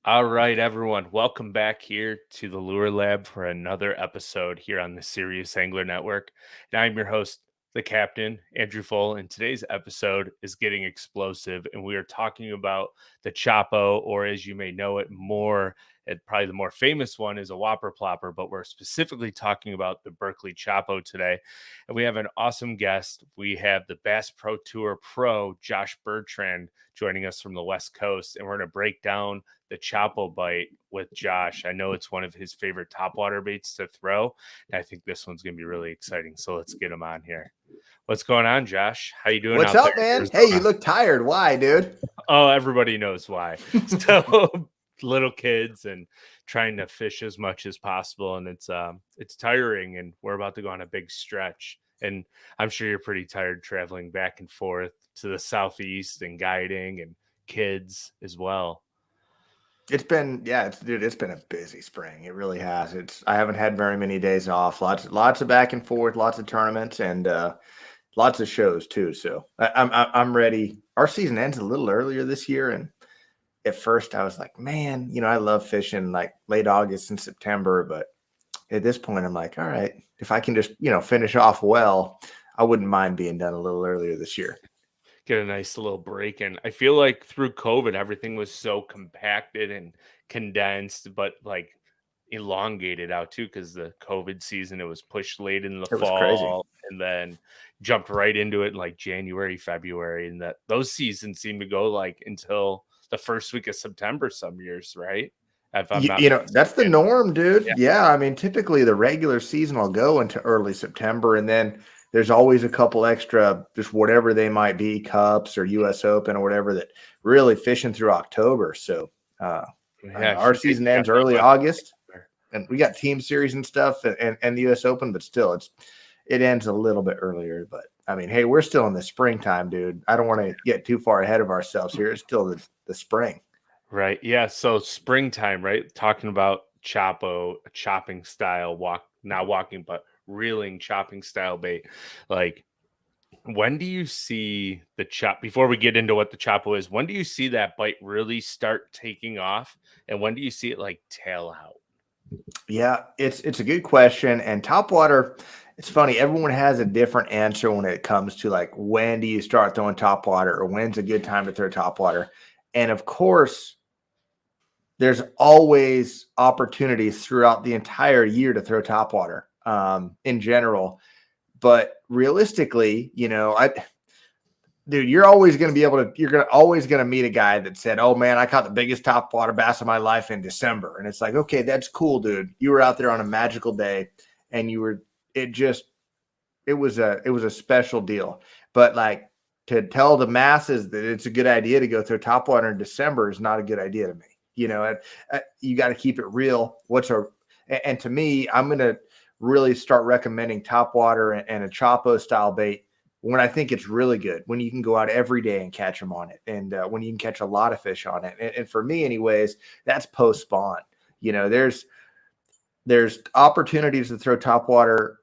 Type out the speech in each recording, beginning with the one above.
All right, everyone. Welcome back here to the Lure Lab for another episode here on the Serious Angler Network. And I'm your host, the captain, Andrew Full. And today's episode is getting explosive. And we are talking about the Choppo, or as you may know it more, and probably the more famous one is a Whopper Plopper, but we're specifically talking about the Berkeley Choppo today. And we have an awesome guest. We have the Bass Pro Tour Pro, Josh Bertrand, joining us from the West Coast. And we're going to break down the Choppo bite with Josh. I know it's one of his favorite topwater baits to throw, and I think this one's going to be really exciting. So let's get him on here. What's going on, Josh? How you doing What's out up, there in man? Hey, you Arizona? look tired. Why, dude? Oh, everybody knows why. So little kids and trying to fish as much as possible, and it's tiring. And we're about to go on a big stretch, and I'm sure you're pretty tired traveling back and forth to the southeast and guiding and kids as well. It's been, it's been a busy spring. It really has. I haven't had very many days off. Lots of back and forth, lots of tournaments, and lots of shows too. So I'm ready. Our season ends a little earlier this year, and at first I was like, man, I love fishing like late August and September, but at this point I'm like, all right, if I can just finish off well, I wouldn't mind being done a little earlier this year. Get a nice little break. And I feel like through COVID, everything was so compacted and condensed, but like elongated out too, because the COVID season, it was pushed late in the It was crazy. fall and then jumped right into it in like January, February. And that those seasons seem to go like until the first week of September some years, right? If I'm not That's the mistaken. norm, dude. Yeah. Yeah, I mean, typically the regular season will go into early September, and then there's always a couple extra, just whatever they might be, Cups or U.S. Open or whatever, that really fishing through October. So I Yeah. know I our forget season you got ends the early US. August, and we got team series and stuff, and the U.S. Open, but still, it ends a little bit earlier. But I mean, hey, we're still in the springtime, dude. I don't want to get too far ahead of ourselves here. It's still the spring. Right. Yeah. So springtime, right? Talking about Choppo, chopping style, not walking, but reeling chopping style bait. Like, when do you see the chop, before we get into what the Choppo is, when do you see that bite really start taking off? And when do you see it like tail out? Yeah, it's a good question. And topwater, it's funny, everyone has a different answer when it comes to like when do you start throwing topwater or when's a good time to throw topwater. And of course, there's always opportunities throughout the entire year to throw topwater in general. But realistically, dude, you're always going to be able to, always going to meet a guy that said, oh man, I caught the biggest topwater bass of my life in December. And it's like, okay, that's cool, dude. You were out there on a magical day and it was a special deal. But like, to tell the masses that it's a good idea to go through topwater in December is not a good idea to me. You got to keep it real. And to me, I'm going to really start recommending topwater and a Choppo style bait when I think it's really good, when you can go out every day and catch them on it, and when you can catch a lot of fish on it. And for me, anyways, that's post spawn. There's opportunities to throw topwater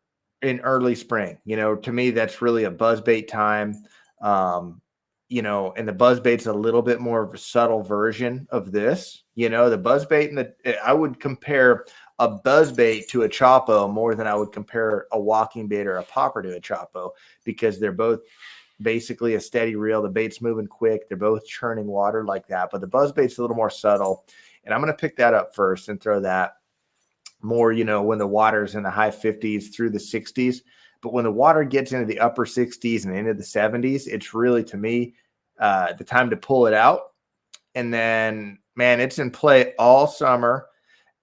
in early spring. To me, that's really a buzzbait time. And the buzzbait's a little bit more of a subtle version of this. The buzzbait I would compare a buzzbait to a Choppo more than I would compare a walking bait or a popper to a Choppo, because they're both basically a steady reel. The bait's moving quick. They're both churning water like that, but the buzzbait's a little more subtle. And I'm going to pick that up first and throw that more, when the water's in the high 50s through the 60s. But when the water gets into the upper 60s and into the 70s, it's really, to me, the time to pull it out. And then, man, it's in play all summer,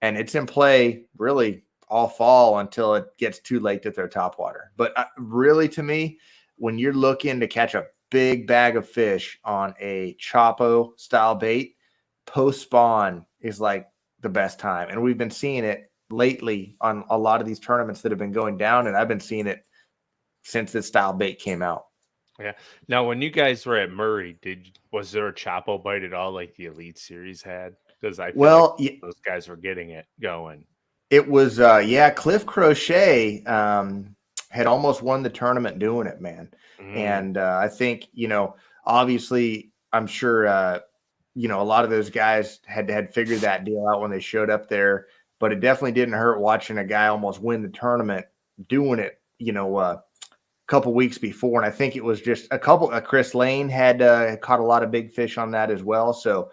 and it's in play really all fall until it gets too late to throw topwater. But really, to me, when you're looking to catch a big bag of fish on a Choppo style bait, post spawn is like the best time. And we've been seeing it lately on a lot of these tournaments that have been going down, and I've been seeing it since this style bait came out. Yeah. Now, when you guys were at Murray, was there a Choppo bite at all like the Elite Series had? Because I feel like Well, those guys were getting it going. it was, Cliff Crochet had almost won the tournament doing it, man. Mm. And I think, obviously, I'm sure a lot of those guys had figured that deal out when they showed up there, but it definitely didn't hurt watching a guy almost win the tournament doing it, a couple weeks before. And I think it was just Chris Lane had caught a lot of big fish on that as well. So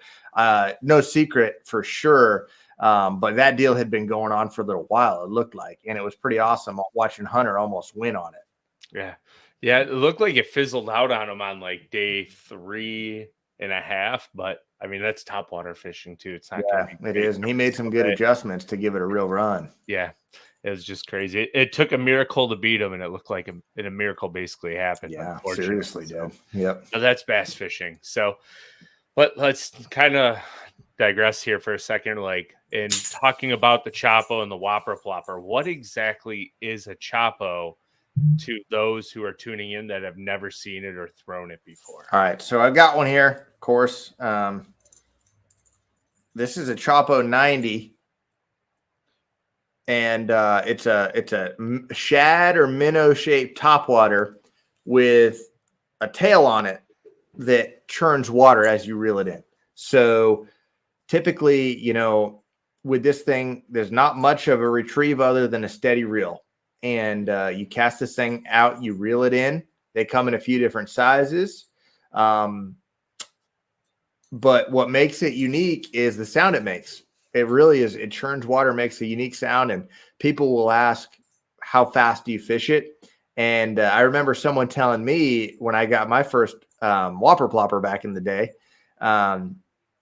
no secret for sure. But that deal had been going on for a little while, it looked like, and it was pretty awesome watching Hunter almost win on it. Yeah. Yeah, it looked like it fizzled out on him on like day 3.5, but I mean that's topwater fishing too. It's not going to Yeah, be it great is. And he every made some single good day. adjustments to give it a real run. Yeah, it was just crazy. It took a miracle to beat him, and it looked like a miracle basically happened. Yeah, Unfortunately, seriously so did. Yep. now that's bass fishing. So, but let's kind of digress here for a second. Like in talking about the Choppo and the Whopper Plopper, what exactly is a Choppo to those who are tuning in that have never seen it or thrown it before? All right, so I've got one here, of course. This is a Choppo 90, and it's a shad or minnow shaped topwater with a tail on it that churns water as you reel it in. So typically, with this thing, there's not much of a retrieve other than a steady reel. And you cast this thing out, you reel it in. They come in a few different sizes. But what makes it unique is the sound it makes. It really is. It churns water, makes a unique sound. And people will ask, how fast do you fish it? And I remember someone telling me when I got my first whopper plopper back in the day,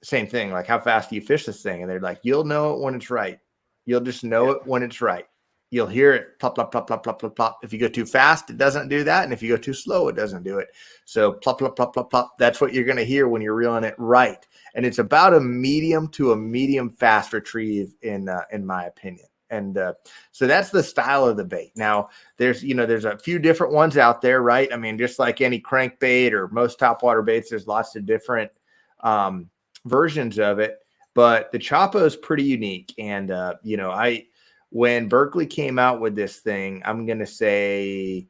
same thing, like, how fast do you fish this thing? And they're like, you'll know it when it's right. You'll just know it when it's right. You'll hear it plop, plop, plop, plop, plop, plop, plop. If you go too fast, it doesn't do that. And if you go too slow, it doesn't do it. So plop, plop, plop, plop, plop. That's what you're going to hear when you're reeling it right. And it's about a medium to a medium fast retrieve in my opinion. And so that's the style of the bait. Now, there's a few different ones out there, right? I mean, just like any crankbait or most topwater baits, there's lots of different versions of it. But the Choppo is pretty unique. And, when Berkeley came out with this thing, I'm going to say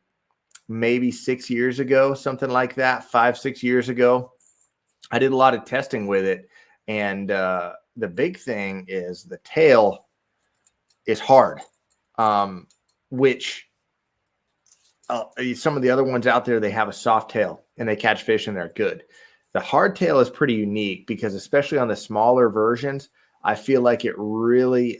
maybe 6 years ago, something like that, 5-6 years ago, I did a lot of testing with it. And the big thing is the tail is hard, which some of the other ones out there, they have a soft tail and they catch fish and they're good. The hard tail is pretty unique because especially on the smaller versions, I feel like it really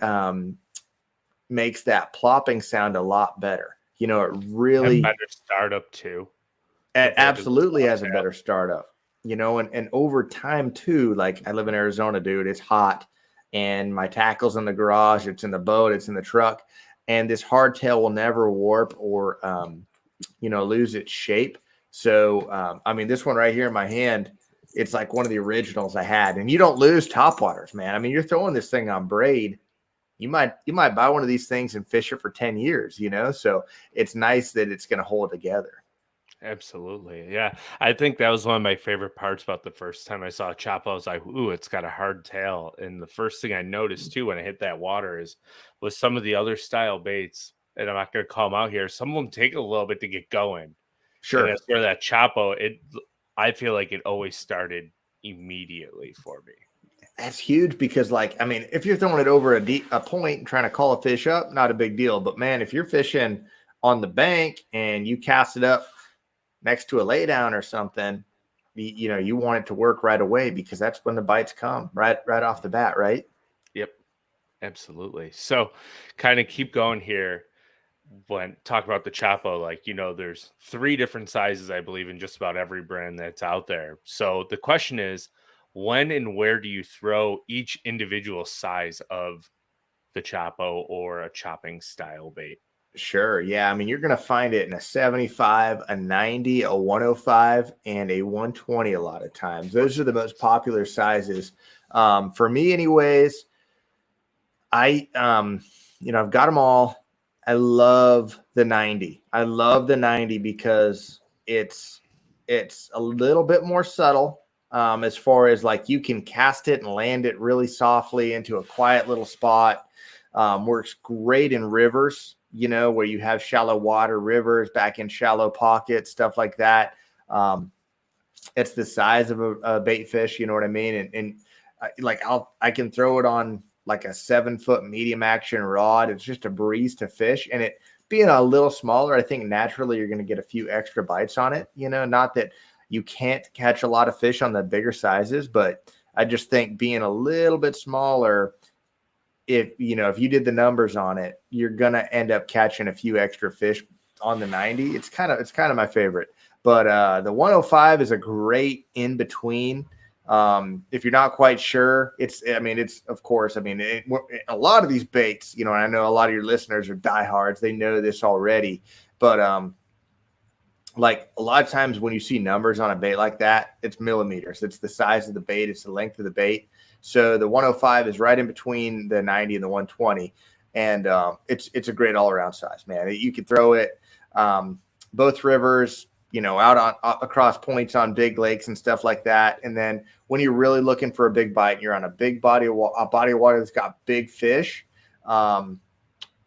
makes that plopping sound a lot better. It really better startup too. absolutely has a better startup. And over time too, like I live in Arizona, dude, it's hot and my tackle's in the garage, it's in the boat, it's in the truck, and this hardtail will never warp or lose its shape. So I mean, this one right here in my hand, it's like one of the originals I had. And you don't lose topwaters, man. I mean, you're throwing this thing on braid. You might buy one of these things and fish it for 10 years, so it's nice that it's going to hold together. Absolutely. Yeah. I think that was one of my favorite parts about the first time I saw Choppo. I was like, ooh, it's got a hard tail. And the first thing I noticed too when I hit that water was some of the other style baits, and I'm not going to call them out here. Some of them take a little bit to get going. Sure. And that's where that Choppo, I feel like it always started immediately for me. That's huge because, like, I mean, if you're throwing it over a point and trying to call a fish up, not a big deal. But man, if you're fishing on the bank and you cast it up next to a laydown or something, you want it to work right away because that's when the bites come right off the bat, right? Yep, absolutely. So, kind of keep going here. When talk about the Choppo, like, there's 3 different sizes, I believe, in just about every brand that's out there. So the question is, when and where do you throw each individual size of the Choppo or a chopping style bait? Sure. Yeah. I mean, you're going to find it in a 75, a 90, a 105, and a 120 a lot of times. Those are the most popular sizes. For me anyways, I've got them all. I love the 90. I love the 90 because it's a little bit more subtle as far as like you can cast it and land it really softly into a quiet little spot. Works great in rivers, where you have shallow water, rivers, back in shallow pockets, stuff like that. it's the size of a bait fish. You know what I mean? And like I can throw it on like a 7-foot medium action rod. It's just a breeze to fish, and it being a little smaller, I think naturally you're going to get a few extra bites on it. You know, not that you can't catch a lot of fish on the bigger sizes, but I just think being a little bit smaller, if you did the numbers on it, you're going to end up catching a few extra fish on the 90. It's kind of my favorite. But the 105 is a great in between. If you're not quite sure, it's of course, a lot of these baits, and I know a lot of your listeners are diehards. They know this already, but like a lot of times when you see numbers on a bait like that, it's millimeters. It's the size of the bait. It's the length of the bait. So the 105 is right in between the 90 and the 120. And it's a great all around size, man. You could throw it both rivers, out on across points on big lakes and stuff like that. And then when you're really looking for a big bite, and you're on a big body of water that's got big fish, the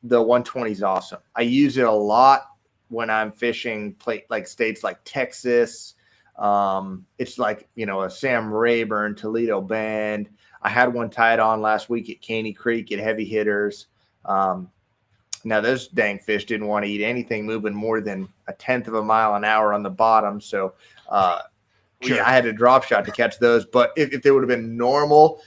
120 is awesome. I use it a lot when I'm fishing like states like Texas. It's like, a Sam Rayburn, Toledo Bend. I had one tied on last week at Caney Creek at Heavy Hitters. Now those dang fish didn't want to eat anything moving more than 1/10 of a mile an hour on the bottom. So Sure. I had a drop shot to catch those. But if they would have been normal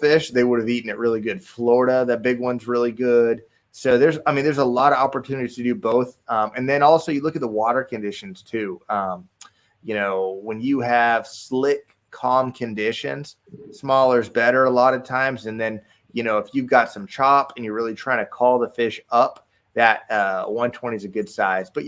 fish, they would have eaten it really good. Florida, that big one's really good. So there's a lot of opportunities to do both. And then also you look at the water conditions too. When you have slick, calm conditions, smaller is better a lot of times. And then, if you've got some chop and you're really trying to call the fish up, that 120 is a good size. But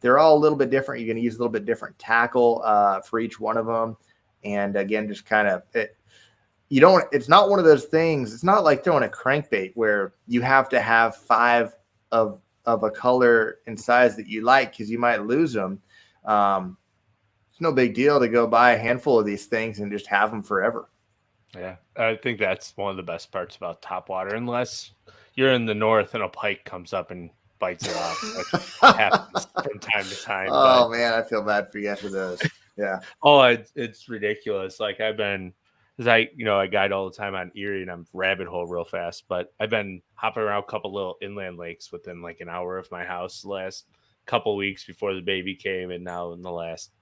they're all a little bit different. You're going to use a little bit different tackle for each one of them. And again, just kind of it's not one of those things. It's not like throwing a crankbait where you have to have 5 of a color and size that you like, because you might lose them. It's no big deal to go buy a handful of these things and just have them forever. Yeah, I think that's one of the best parts about Topwater, unless you're in the north and a pike comes up and bites it off, which happens from time to time. Oh, man, I feel bad for you after those. Yeah. Oh, it's ridiculous. Like I guide all the time on Erie, and I'm rabbit hole real fast, but I've been hopping around a couple little inland lakes within like an hour of my house the last couple weeks before the baby came, and now in the last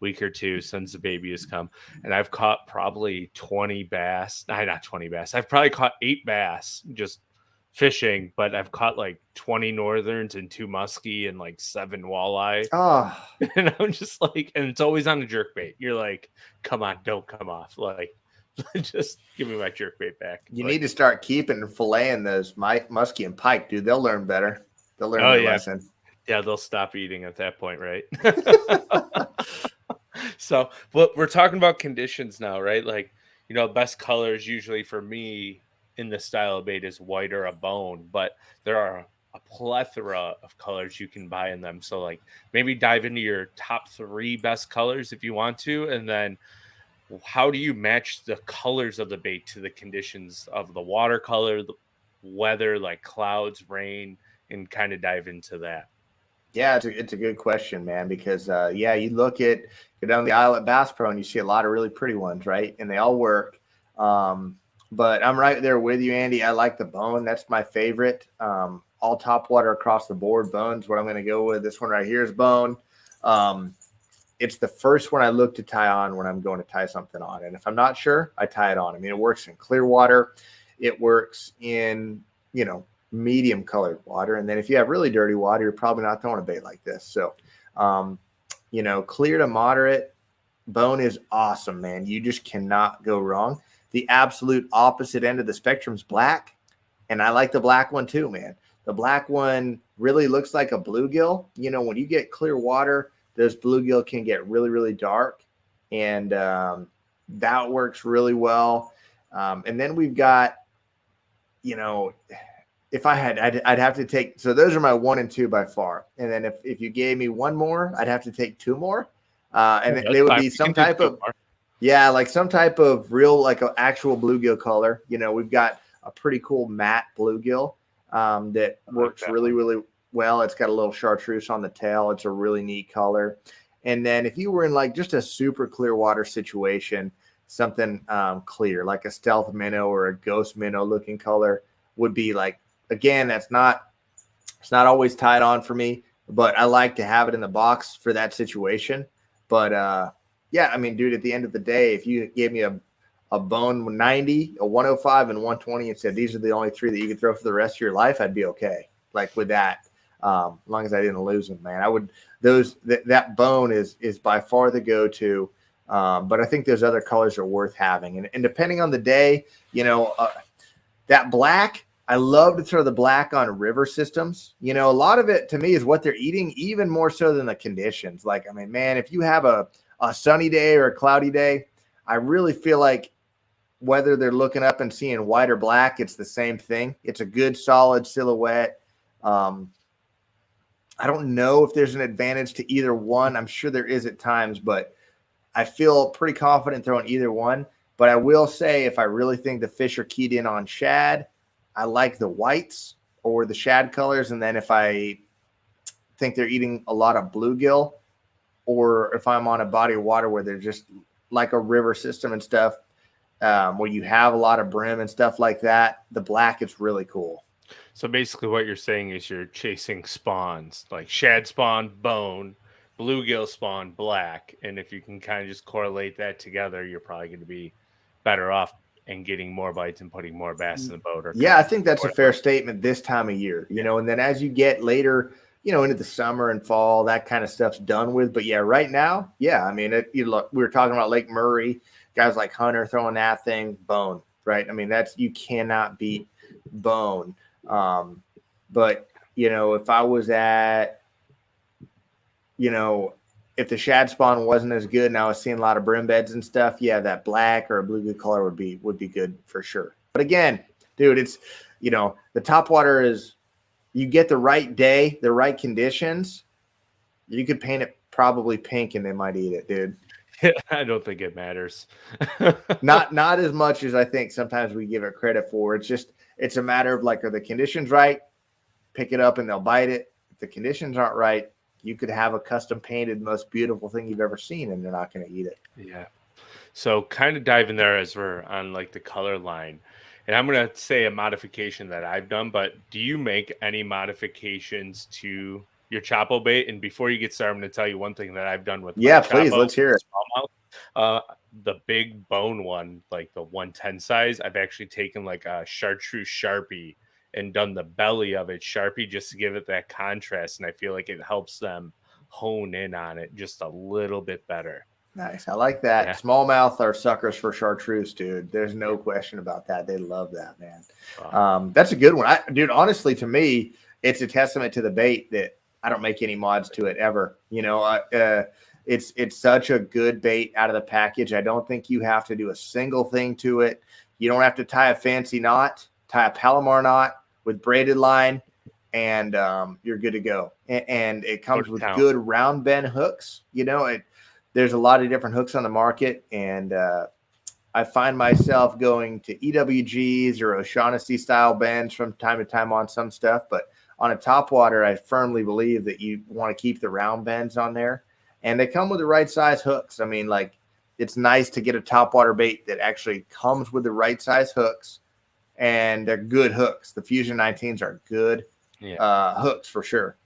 week or two since the baby has come, and I've caught probably 20 bass. Not 20 bass. I've probably caught 8 bass just fishing, but I've caught like 20 northerns and 2 muskie and like 7 walleye. Oh, And I'm just like, and it's always on a jerk bait. You're like, come on, don't come off. Like, just give me my jerk bait back. You need to start keeping and filleting those muskie and pike, dude. They'll learn better. They'll learn their lesson. Yeah, they'll stop eating at that point, right? So, but we're talking about conditions now, right? Like, best colors usually for me in the style of bait is white or a bone, but there are a plethora of colors you can buy in them. So, like, maybe dive into your top 3 best colors if you want to, and then how do you match the colors of the bait to the conditions of the watercolor, the weather, like clouds, rain, and kind of dive into that? Yeah, it's a good question, man, because you go down the aisle at Bass Pro and you see a lot of really pretty ones, right? And they all work. But I'm right there with you, Andy. I like the bone. That's my favorite. All Topwater across the board. Bone's what I'm going to go with. This one right here is bone. It's the first one I look to tie on when I'm going to tie something on. And if I'm not sure, I tie it on. It works in clear water. It works in, medium colored water. And then if you have really dirty water, you're probably not throwing a bait like this. So, clear to moderate, bone is awesome, man. You just cannot go wrong. The absolute opposite end of the spectrum is black. And I like the black one too, man. The black one really looks like a bluegill. When you get clear water, those bluegill can get really, really dark. And that works really well. And then we've got, if I had, I'd have to take, so those are my 1 and 2 by far. And then if you gave me 1 more, I'd have to take 2 more. And they would be some type of, like some type of real, like an actual bluegill color. We've got a pretty cool matte bluegill that works really, really well. It's got a little chartreuse on the tail. It's a really neat color. And then if you were in like just a super clear water situation, something clear like a stealth minnow or a ghost minnow looking color would be like, again, it's not always tied on for me, but I like to have it in the box for that situation. But yeah, I mean, dude, at the end of the day, if you gave me a bone 90, a 105, and 120 and said these are the only three that you could throw for the rest of your life, I'd be okay. Like with that, as long as I didn't lose them, man. I would that bone is by far the go-to. But I think those other colors are worth having, and depending on the day, that black. I love to throw the black on river systems. A lot of it to me is what they're eating, even more so than the conditions. Like, I mean, man, if you have a sunny day or a cloudy day, I really feel like whether they're looking up and seeing white or black, it's the same thing. It's a good, solid silhouette. I don't know if there's an advantage to either one. I'm sure there is at times, but I feel pretty confident throwing either one. But I will say, if I really think the fish are keyed in on shad, I like the whites or the shad colors. And then if I think they're eating a lot of bluegill, or if I'm on a body of water where they're just like a river system and stuff, where you have a lot of brim and stuff like that, the black is really cool. So basically, what you're saying is you're chasing spawns like shad spawn, bone, bluegill spawn, black, and if you can kind of just correlate that together, you're probably going to be better off and getting more bites and putting more bass in the boat. Or Yeah, I cod think or that's a fair statement this time of year, and then as you get later, into the summer and fall, that kind of stuff's done with. But yeah, right now, yeah, I mean, we were talking about Lake Murray, guys like Hunter throwing that thing, bone, right? I mean, you cannot beat bone. But if I was at, if the shad spawn wasn't as good and I was seeing a lot of brim beds and stuff, yeah, that black or a bluegill color would be good for sure. But again, dude, it's the topwater is, you get the right day, the right conditions, you could paint it probably pink and they might eat it, dude. I don't think it matters. Not as much as I think sometimes we give it credit for. It's a matter of like, are the conditions right? Pick it up and they'll bite it. If the conditions aren't right, you could have a custom painted, most beautiful thing you've ever seen, and they're not going to eat it. Yeah. So kind of dive in there as we're on like the color line. And I'm going to say a modification that I've done, but do you make any modifications to your Choppo bait? And before you get started, I'm going to tell you one thing that I've done with my Please, Choppo, let's hear it. smallmouth. The big bone one, like the 110 size, I've actually taken like a chartreuse Sharpie and done the belly of it Sharpie just to give it that contrast. And I feel like it helps them hone in on it just a little bit better. Nice. I like that. Yeah. Smallmouth are suckers for chartreuse, dude. There's no question about that. They love that, man. Wow. That's a good one. Dude, honestly, to me, it's a testament to the bait that I don't make any mods to it ever. It's such a good bait out of the package. I don't think you have to do a single thing to it. You don't have to tie a fancy knot, tie a Palomar knot with braided line, and you're good to go. And it comes with good round bend hooks. There's a lot of different hooks on the market, and I find myself going to EWGs or O'Shaughnessy style bends from time to time on some stuff. But on a topwater, I firmly believe that you want to keep the round bends on there, and they come with the right size hooks. I mean, like, it's nice to get a topwater bait that actually comes with the right size hooks, and they're good hooks. The Fusion 19s are good hooks for sure.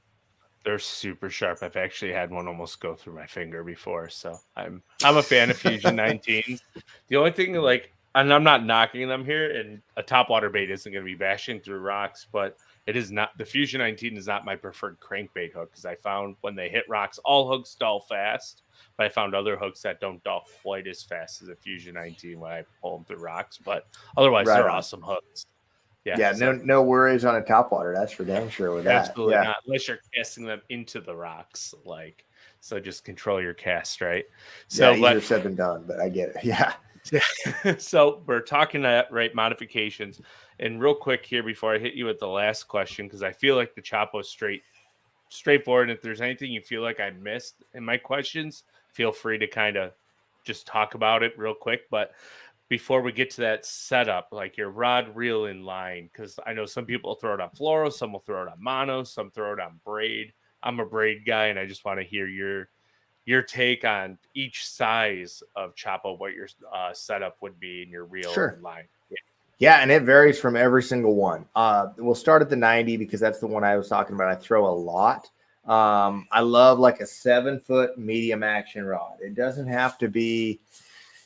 They're super sharp. I've actually had one almost go through my finger before, so I'm a fan of Fusion 19s. The only thing, like, and I'm not knocking them here, and a topwater bait isn't going to be bashing through rocks, but it is not. The Fusion 19 is not my preferred crankbait hook because I found when they hit rocks, all hooks dull fast, but I found other hooks that don't dull quite as fast as a Fusion 19 when I pull them through rocks. But otherwise, they're awesome hooks. Yeah, no worries on a topwater. That's for damn sure with that. Absolutely not, unless you're casting them into the rocks. So just control your cast, right? So easier said than done, but I get it. Yeah. So we're talking right modifications, and real quick here before I hit you with the last question, because I feel like the Choppo straightforward. And if there's anything you feel like I missed in my questions, feel free to kind of just talk about it real quick. But before we get to that setup, like your rod reel in line, because I know some people throw it on fluoro, some will throw it on mono, some throw it on braid. I'm a braid guy, and I just want to hear your your take on each size of Choppo, what your setup would be in your reel Sure. and line. Yeah, and it varies from every single one. We'll start at the 90 because that's the one I was talking about. I throw a lot. I love like a 7-foot medium action rod. It doesn't have to be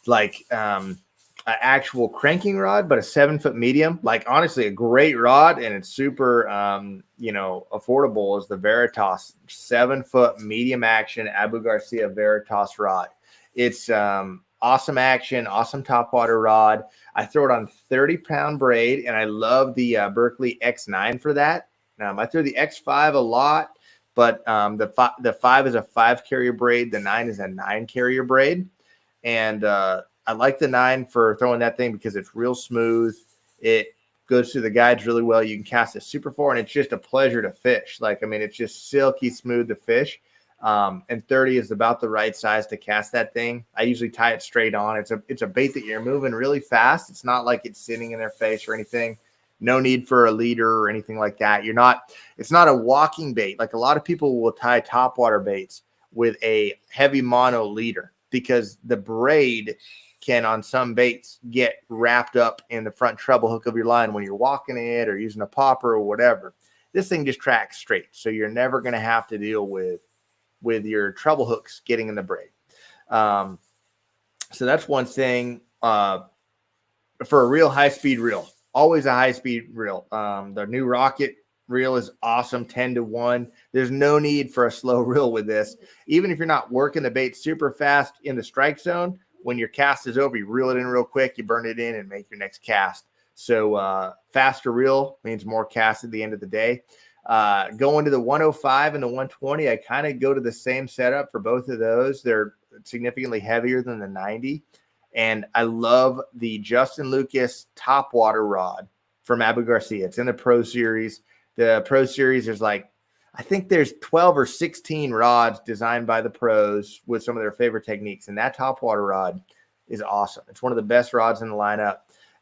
like an actual cranking rod, but a 7-foot medium. Like honestly, a great rod, and it's super affordable is the Veritas 7-foot medium action Abu Garcia Veritas rod. It's awesome action, awesome topwater rod. I throw it on 30-pound braid, and I love the Berkeley X9 for that. I throw the X5 a lot, but the 5 is a 5-carrier braid. The 9 is a 9-carrier braid. And I like the 9 for throwing that thing because it's real smooth. It goes through the guides really well. You can cast it super far, and it's just a pleasure to fish. It's just silky smooth to fish. And 30 is about the right size to cast that thing. I usually tie it straight on. It's a bait that you're moving really fast. It's not like it's sitting in their face or anything. No need for a leader or anything like that. It's not a walking bait. Like a lot of people will tie topwater baits with a heavy mono leader because the braid can on some baits get wrapped up in the front treble hook of your line when you're walking it or using a popper or whatever. This thing just tracks straight. So you're never going to have to deal with your treble hooks getting in the braid. So that's one thing. For a real high-speed reel, always a high-speed reel. The new Rocket reel is awesome, 10-1. There's no need for a slow reel with this. Even if you're not working the bait super fast in the strike zone, when your cast is over, you reel it in real quick, you burn it in and make your next cast. So faster reel means more cast at the end of the day. Going to the 105 and the 120, I kind of go to the same setup for both of those. They're significantly heavier than the 90. And I love the Justin Lucas topwater rod from Abu Garcia. It's in the Pro Series. The Pro Series, I think there's 12 or 16 rods designed by the pros with some of their favorite techniques. And that topwater rod is awesome. It's one of the best rods in the lineup.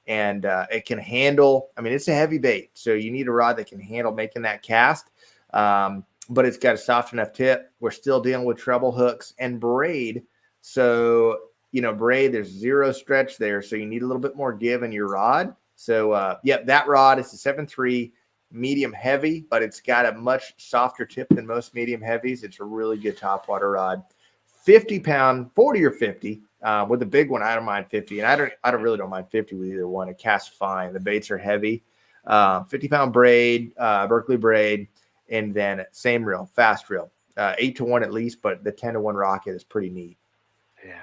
And it can handle, it's a heavy bait. So you need a rod that can handle making that cast. But it's got a soft enough tip. We're still dealing with treble hooks and braid. So, braid, there's zero stretch there. So you need a little bit more give in your rod. So, that rod is a 7.3 medium heavy, but it's got a much softer tip than most medium heavies. It's a really good topwater rod. 50-pound, 40 or 50. With the big one, I don't mind 50, and I don't really mind 50 with either one. It casts fine. The baits are heavy. 50-pound braid, Berkeley braid, and then same reel, fast reel. 8-1 at least, but the 10-1 Rocket is pretty neat. Yeah,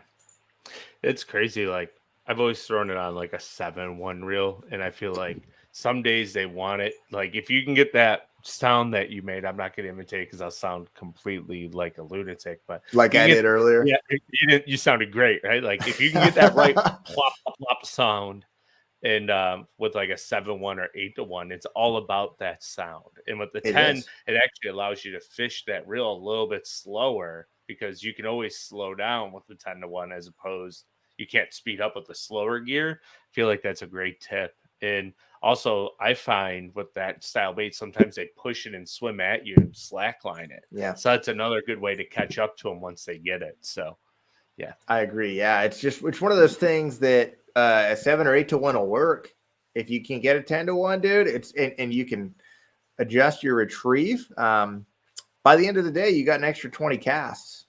it's crazy. Like I've always thrown it on like a 7-1 reel, and I feel like some days they want it. Like if you can get that sound that you made, I'm not going to imitate because I'll sound completely like a lunatic. But like I did earlier. Yeah, you sounded great, right? Like if you can get that right plop plop sound, and with like a 7-1 or 8-1, it's all about that sound. And with the 10, it actually allows you to fish that reel a little bit slower because you can always slow down with the 10-1 as opposed you can't speed up with the slower gear. I feel like that's a great tip. And also, I find with that style bait, sometimes they push it and swim at you and slackline it. Yeah. So that's another good way to catch up to them once they get it. So, yeah. I agree. Yeah. It's one of those things that a 7 or 8-1 will work. If you can get a 10-1, dude, and you can adjust your retrieve. By the end of the day, you got an extra 20 casts.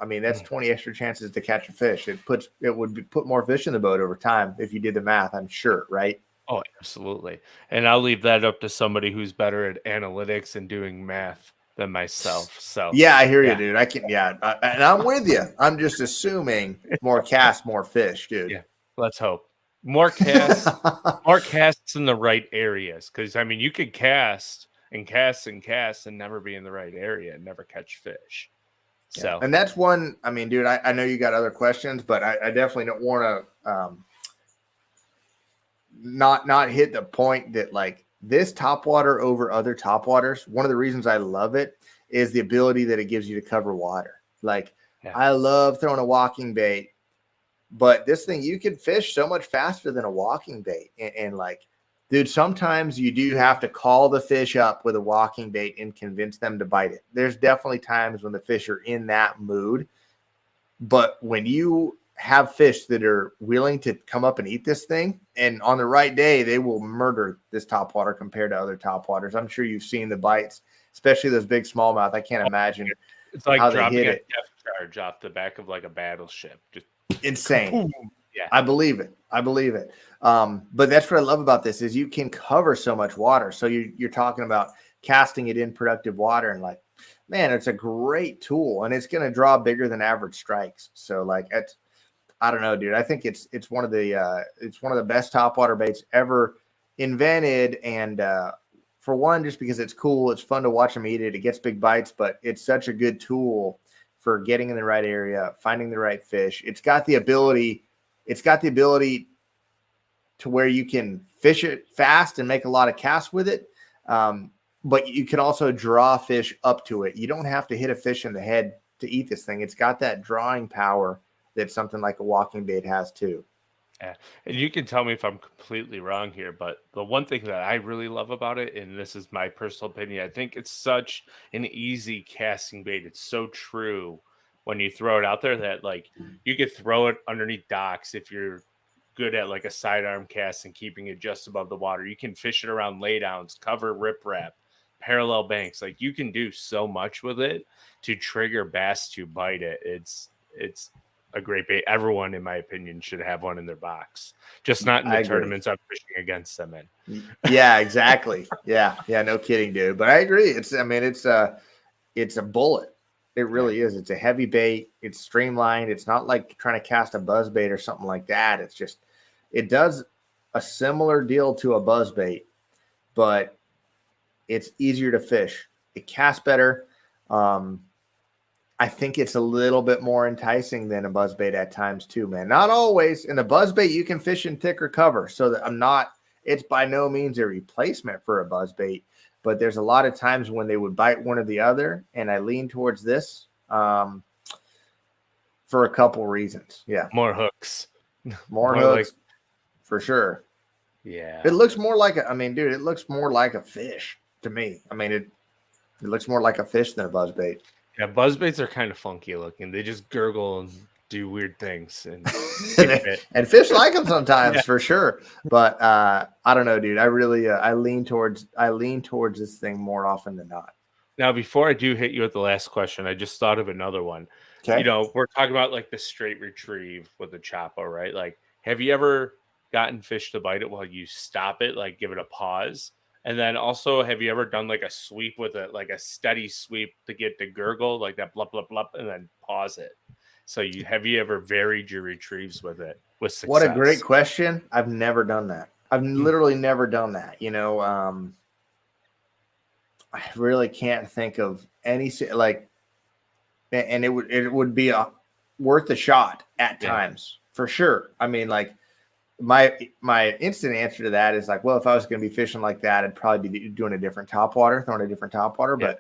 That's 20 extra chances to catch a fish. It would put more fish in the boat over time if you did the math, I'm sure, right? Oh, absolutely. And I'll leave that up to somebody who's better at analytics and doing math than myself. So yeah, I hear you, dude. And I'm with you. I'm just assuming more casts, more fish, dude. Yeah, let's hope more casts, more casts in the right areas. Because you could cast and cast and cast and never be in the right area and never catch fish. Yeah. So, and that's one. Dude, I know you got other questions, but I definitely don't want to not hit the point that like this topwater over other topwaters. One of the reasons I love it is the ability that it gives you to cover water. Like I love throwing a walking bait, but this thing you can fish so much faster than a walking bait. And like, dude, sometimes you do have to call the fish up with a walking bait and convince them to bite it. There's definitely times when the fish are in that mood. But when you have fish that are willing to come up and eat this thing, and on the right day, they will murder this topwater compared to other topwaters. I'm sure you've seen the bites, especially those big smallmouth. I can't imagine It's like how they dropping hit a it. depth charge off the back of like a battleship. Just Insane. kaboom. Yeah. I believe it. I believe it. But that's what I love about this is you can cover so much water. So you're talking about casting it in productive water, and like, man, it's a great tool, and it's going to draw bigger than average strikes. So like, I don't know, dude. I think it's one of the best topwater baits ever invented, and for one, just because it's cool, it's fun to watch them eat it. It gets big bites, but it's such a good tool for getting in the right area, finding the right fish. It's got the ability to where you can fish it fast and make a lot of casts with it. But you can also draw fish up to it. You don't have to hit a fish in the head to eat this thing. It's got that drawing power that something like a walking bait has too. Yeah. And you can tell me if I'm completely wrong here, but the one thing that I really love about it, and this is my personal opinion, I think it's such an easy casting bait. It's so true when you throw it out there that like you could throw it underneath docks if you're good at like a sidearm cast and keeping it just above the water. You can fish it around laydowns, cover riprap, parallel banks. Like you can do so much with it to trigger bass to bite it. It's a great bait. Everyone, in my opinion, should have one in their box. Just not in the tournaments I'm fishing against them in. Yeah, exactly. Yeah, no kidding, dude. But I agree. It's a bullet. It really is. It's a heavy bait. It's streamlined. It's not like trying to cast a buzz bait or something like that. It's just, it does a similar deal to a buzz bait, but it's easier to fish. It casts better. I think it's a little bit more enticing than a buzzbait at times too, man. Not always. In the buzzbait, you can fish in thicker cover. So that it's by no means a replacement for a buzzbait, but there's a lot of times when they would bite one or the other, and I lean towards this for a couple reasons. Yeah. More hooks. More hooks, for sure. Yeah. It looks more like it looks more like a fish to me. I mean, it looks more like a fish than a buzzbait. Yeah, buzzbaits are kind of funky looking. They just gurgle and do weird things, and and fish like them sometimes, for sure. But I don't know, dude. I really I lean towards this thing more often than not. Now, before I do hit you with the last question, I just thought of another one. Okay. You know, we're talking about like the straight retrieve with the Choppo, right? Like, have you ever gotten fish to bite it while you stop it, like give it a pause? And then also, have you ever done like a sweep with it, like a steady sweep to get the gurgle, like that blup, blup, blup, and then pause it? So have you ever varied your retrieves with it with success? What a great question. I've never done that. I've literally never done that. You know, I really can't think of any like, and it would be worth a shot at times for sure. I mean, like, my instant answer to that is like, well, if I was going to be fishing like that, I'd probably be doing a different topwater, throwing a different topwater.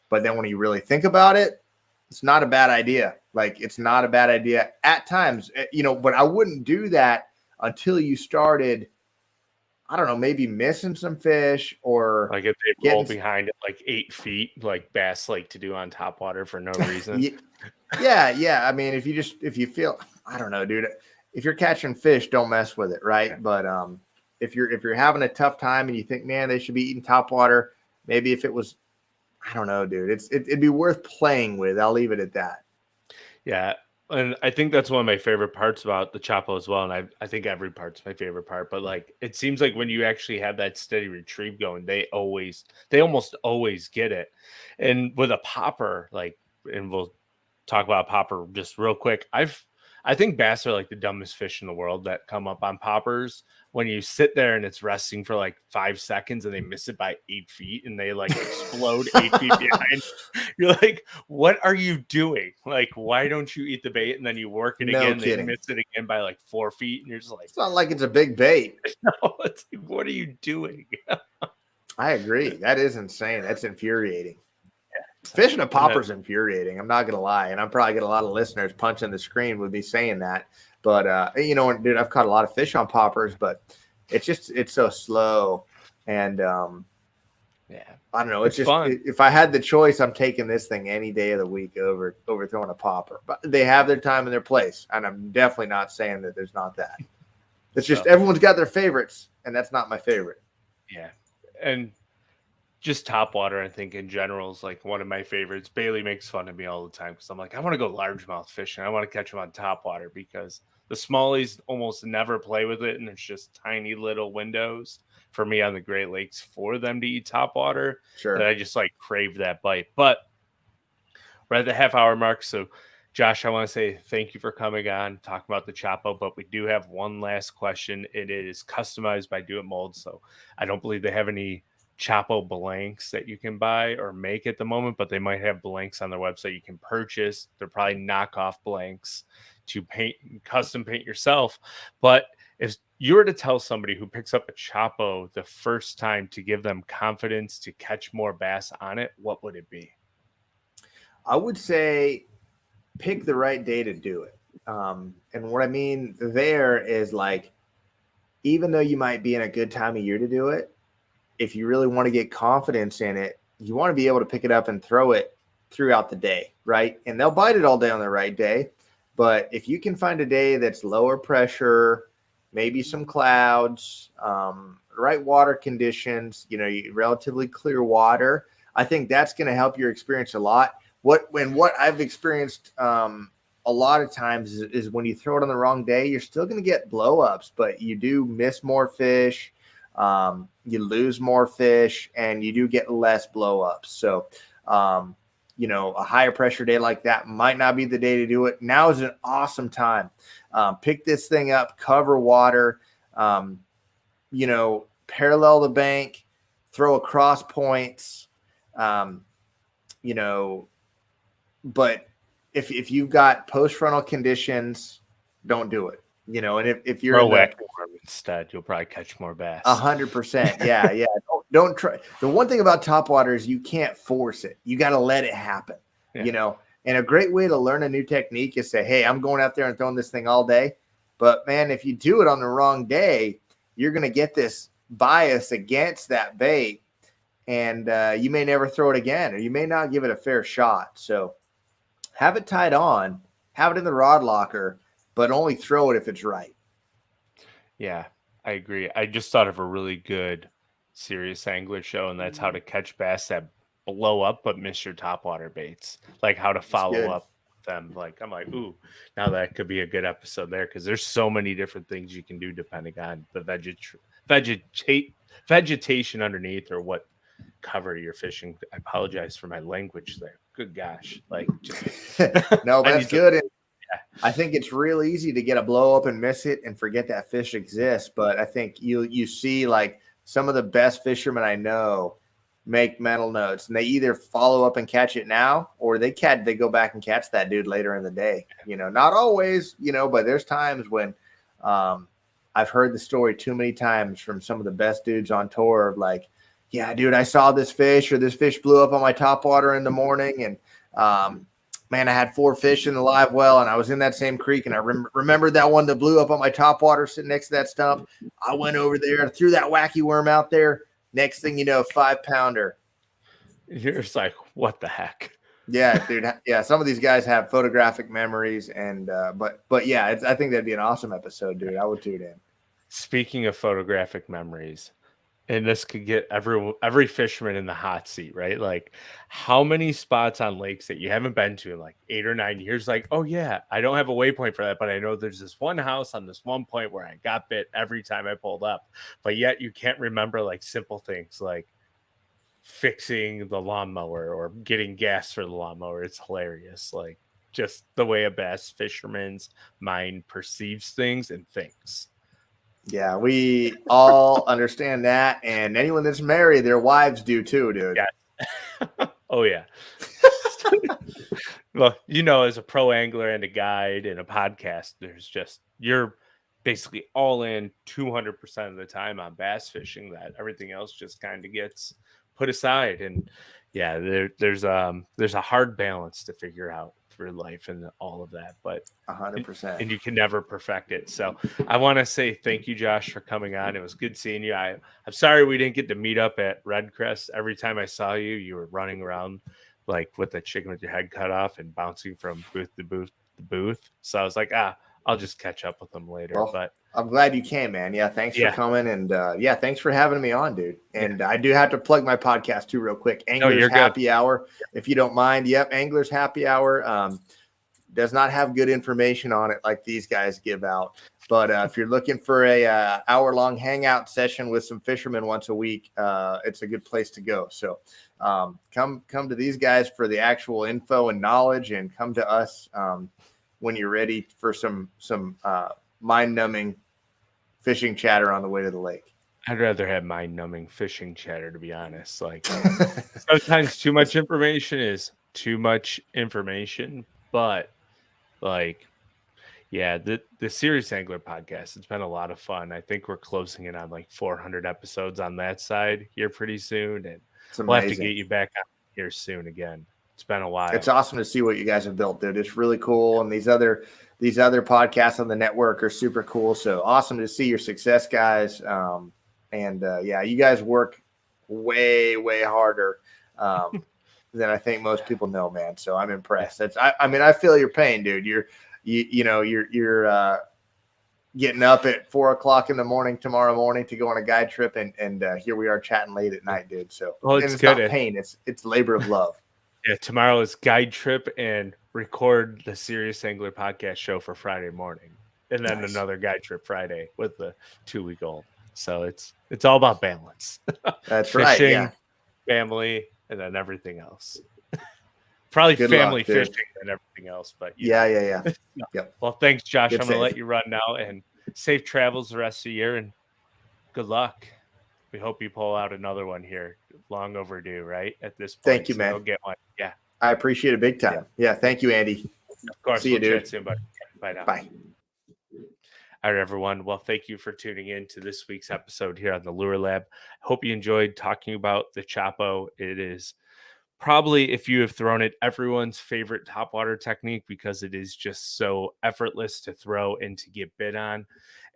But then when you really think about it, it's not a bad idea. Like, it's not a bad idea at times, you know, but I wouldn't do that until you started, I don't know, maybe missing some fish, or like if they roll behind it like 8 feet, like bass like to do on topwater for no reason. Yeah. I mean, if you feel, I don't know, dude, if you're catching fish, don't mess with it, right? Yeah. But if you're having a tough time and you think, man, they should be eating topwater, maybe if it was, I don't know, dude, it'd be worth playing with. I'll leave it at that. Yeah, and I think that's one of my favorite parts about the Choppo as well. And I think every part's my favorite part. But like, it seems like when you actually have that steady retrieve going, they almost always get it. And with a popper, like, and we'll talk about popper just real quick. I think bass are like the dumbest fish in the world that come up on poppers when you sit there and it's resting for like 5 seconds and they miss it by 8 feet and they like explode 8 feet behind. You're like, what are you doing? Like, why don't you eat the bait? And then you work it again, they miss it again by like 4 feet. And you're just like, it's not like it's a big bait. No, it's like, what are you doing? I agree. That is insane. That's infuriating. Fishing a popper is infuriating. I'm not going to lie. And I'm probably get a lot of listeners punching the screen with me saying that. But, you know, dude, I've caught a lot of fish on poppers, but it's so slow. And Yeah, I don't know. It's it's just fun. if I had the choice, I'm taking this thing any day of the week over throwing a popper. But they have their time and their place, and I'm definitely not saying that there's not that. It's just So everyone's got their favorites, and that's not my favorite. yeah, and just topwater, I think in general is like one of my favorites. Bailey makes fun of me all the time because I'm like, I want to go largemouth fishing. I want to catch them on topwater because the smallies almost never play with it, and it's just tiny little windows for me on the Great Lakes for them to eat topwater that Sure. I just like crave that bite. But we're at the half hour mark. So, Josh, I want to say thank you for coming on, talking about the Choppo. But we do have one last question. It is customized by Do It Mold. So, I don't believe they have any Choppo blanks that you can buy or make at the moment, but they might have blanks on their website you can purchase. They're probably knockoff blanks to paint, custom paint yourself. But if you were to tell somebody who picks up a Choppo the first time to give them confidence to catch more bass on it, what would it be? I would say pick the right day to do it. And what I mean there is like, even though you might be in a good time of year to do it, if you really want to get confidence in it, you want to be able to pick it up and throw it throughout the day, right? And they'll bite it all day on the right day. But if you can find a day that's lower pressure, maybe some clouds, right water conditions, relatively clear water, I think that's going to help your experience a lot. What I've experienced a lot of times is when you throw it on the wrong day, you're still going to get blow ups, but you do miss more fish. You lose more fish and you do get less blow ups. So, a higher pressure day like that might not be the day to do it. Now is an awesome time. Pick this thing up, cover water, parallel the bank, throw across points, um, you know, but if you've got post frontal conditions, don't do it. And if you're in Throw the wacky worm instead. You'll probably catch more bass. 100%. Yeah, yeah. Don't try. The one thing about topwater is you can't force it. You got to let it happen. Yeah. And a great way to learn a new technique is say, "Hey, I'm going out there and throwing this thing all day." But man, if you do it on the wrong day, you're going to get this bias against that bait, and you may never throw it again, or you may not give it a fair shot. So have it tied on, have it in the rod locker, but only throw it if it's right. Yeah, I agree. I just thought of a really good serious angler show, and that's how to catch bass that blow up but miss your topwater baits. Like how to It's follow good. up with them. Like I'm like, ooh, now that could be a good episode there because there's so many different things you can do depending on the vegetate vegetation underneath or what cover you're fishing. I apologize for my language there. Good gosh, like just No, I that's need to. good. And I think it's real easy to get a blow up and miss it and forget that fish exists. But I think you see like some of the best fishermen I know make mental notes and they either follow up and catch it now or they go back and catch that dude later in the day. Not always, but there's times when I've heard the story too many times from some of the best dudes on tour of like, yeah, dude, I saw this fish or this fish blew up on my topwater in the morning and man, I had 4 fish in the live well, and I was in that same creek, and I remembered that one that blew up on my topwater sitting next to that stump. I went over there and threw that wacky worm out there. Next thing you know, 5-pounder. You're just like, what the heck? Yeah, dude. Yeah, some of these guys have photographic memories, and but yeah, I think that'd be an awesome episode, dude. I would tune in. Speaking of photographic memories, and this could get every fisherman in the hot seat, right? Like, how many spots on lakes that you haven't been to in like 8 or 9 years? Like, oh yeah, I don't have a waypoint for that, but I know there's this one house on this one point where I got bit every time I pulled up. But yet you can't remember like simple things like fixing the lawnmower or getting gas for the lawnmower. It's hilarious. Like just the way a bass fisherman's mind perceives things and thinks. Yeah, we all understand that, and anyone that's married, their wives do too, dude. Yeah. Oh yeah. Well, as a pro angler and a guide and a podcast, there's just you're basically all in 200% of the time on bass fishing that everything else just kind of gets put aside. And yeah, there's a hard balance to figure out. through life and all of that, but 100%. and you can never perfect it. So I want to say thank you, Josh, for coming on. It was good seeing you. I'm sorry we didn't get to meet up at Red Crest. Every time I saw you, you were running around like with the chicken with your head cut off and bouncing from booth to booth. So I was like, I'll just catch up with them later. Well, but I'm glad you came, man. Yeah, thanks for yeah, coming, and thanks for having me on, dude. yeah. And I do have to plug my podcast too, real quick. No, Anglers you're good. Happy Hour, if you don't mind. Yep, Anglers Happy Hour does not have good information on it like these guys give out. But if you're looking for a hour-long hangout session with some fishermen once a week, it's a good place to go. So come to these guys for the actual info and knowledge, and come to us when you're ready for some mind-numbing fishing chatter on the way to the lake. I'd rather have mind-numbing fishing chatter, to be honest. Like sometimes too much information is too much information, but like, yeah, the Serious Angler podcast, it's been a lot of fun. I think we're closing in on like 400 episodes on that side here pretty soon, and It's we'll have to amazing. get you back on here soon again. It's been a while. It's awesome to see what you guys have built, dude. It's really cool, and these other podcasts on the network are super cool. So awesome to see your success, guys. You guys work way harder than I think most people know, man. So I'm impressed. I feel your pain, dude. You're getting up at 4:00 in the morning tomorrow morning to go on a guide trip, and here we are chatting late at night, dude. So Well, it's good. not pain; it's labor of love. Yeah, tomorrow is guide trip and record the Serious Angler podcast show for Friday morning, and then Nice. another guide trip Friday with the 2-week-old. So it's all about balance. That's Fishing, right. Yeah. family, and then everything else. Probably Good family luck, dude. fishing and everything else. But Yeah. No. Yep. Well, thanks, Josh. Good I'm going to save. let you run now, and safe travels the rest of the year, and good luck. We hope you pull out another one here. Long overdue, right? At this point. Thank you, man. Go get one. Yeah. I appreciate it big time. Yeah. Thank you, Andy. Of course. See you, dude. Chat soon, buddy. Bye now. Bye. All right, everyone. Well, thank you for tuning in to this week's episode here on the Lure Lab. Hope you enjoyed talking about the Choppo. It is probably, if you have thrown it, everyone's favorite topwater technique because it is just so effortless to throw and to get bit on.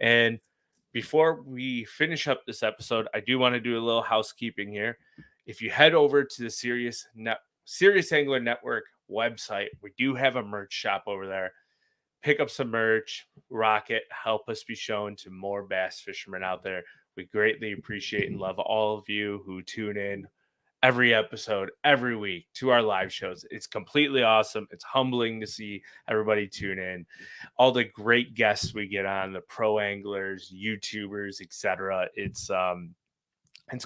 And before we finish up this episode, I do want to do a little housekeeping here. If you head over to the Serious Angler Network website, we do have a merch shop over there. Pick up some merch, rock it, help us be shown to more bass fishermen out there. We greatly appreciate and love all of you who tune in every episode, every week to our live shows. It's completely awesome. It's humbling to see everybody tune in. All the great guests we get on, the pro anglers, YouTubers, etc. It's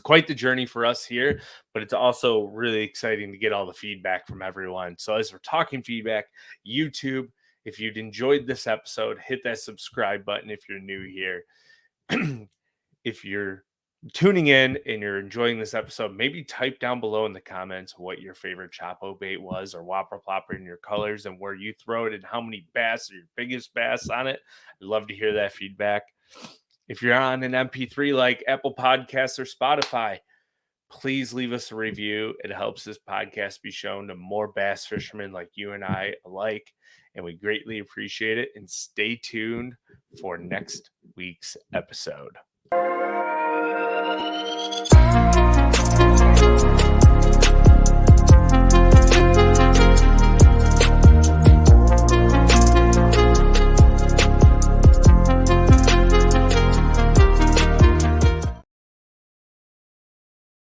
quite the journey for us here, but it's also really exciting to get all the feedback from everyone. So as we're talking feedback, YouTube, if you'd enjoyed this episode, hit that subscribe button if you're new here. If you're tuning in and you're enjoying this episode, maybe type down below in the comments what your favorite Choppo bait was, or Whopper Plopper in your colors, and where you throw it and how many bass are your biggest bass on it. I'd love to hear that feedback. If you're on an MP3 like Apple Podcasts or Spotify, please leave us a review. It helps this podcast be shown to more bass fishermen like you and I alike, and we greatly appreciate it. And stay tuned for next week's episode.